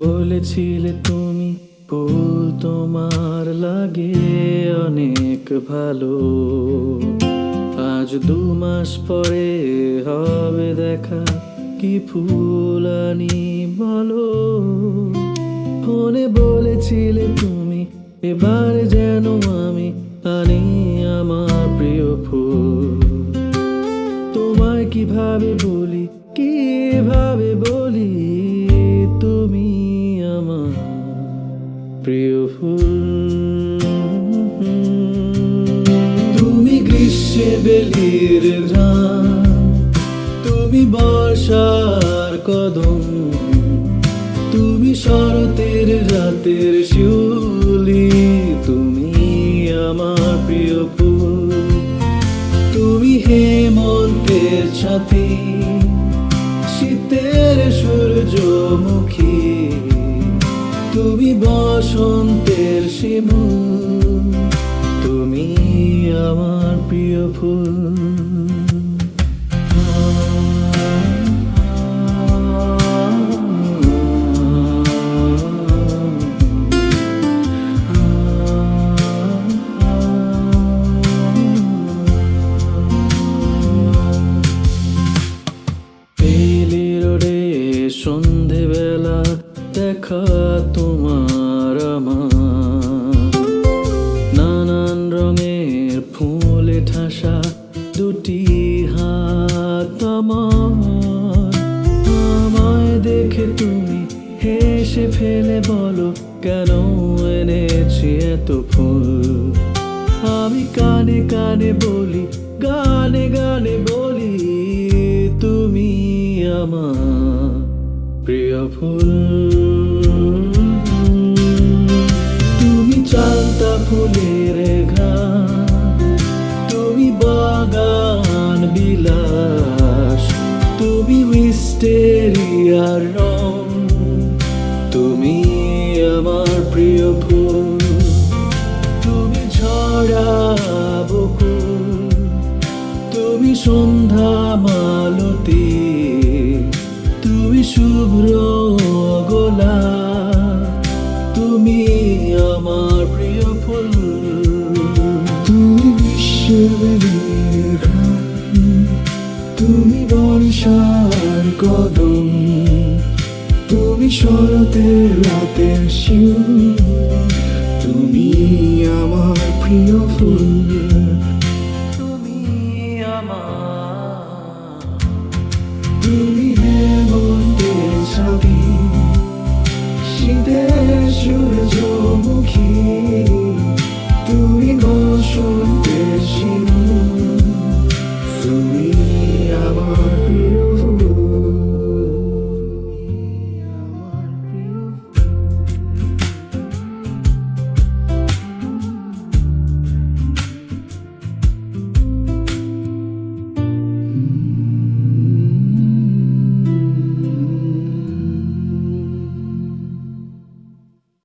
বলেছিলে তুমি ফুল তোমার লাগে অনেক ভালো, আজ 2 মাস পরে হবে দেখা, কি ফুল আনি বলো। ফোনে বলেছিলে তুমি এবার যেন আমি আনি আমার প্রিয় ফুল। তোমায় কিভাবে বলি, কিভাবে বলি, তুমি আমার প্রিয় ফুল। তুমি গ্রীষ্মে বেলির ঘ্রাণ, তুমি বর্ষার কদম, তুমি শরতের রাতের শিউলি, তুমি আমার প্রিয় ফুল। তুমি হেমন্তের ছাতি, শীতের সূর্যমুখী, তুমি বসন্তের শিমুল, তুমি আমার প্রিয় ফুল। সন্ধেবেলা দেখা তোমার আমার, নানান রঙের ফুলে ঠাসা দুটি হাত আমার। আমায় দেখে তুমি হেসে ফেলে বলো, কেন এনেছি এত ফুল। আমি কানে কানে বলি, গানে গানে বলি, তুমি আমার প্রিয় ফুল। তুমি চালতা ফুলের ঘ্রাণ, তুমি বাগান বিলাস, তুমি উইস্টেরিয়ার রং, তুমি আমার প্রিয় ফুল। তুমি ঝরা বকুল, তুমি সন্ধ্যা মালতী, তুমি শুভ্র গোলাপ, তুমি আমার প্রিয় ফুল। তুমি গ্রীষ্মের ঘ্রাণ, তুমি বর্ষার কদম, তুমি শরতের রাতের শিউলি, তুমি আমার প্রিয় ফুল। তুমি আমার, তুমি হেমন্তের ছাতি, শীতের সূর্যমুখী, তুমি বসন্ত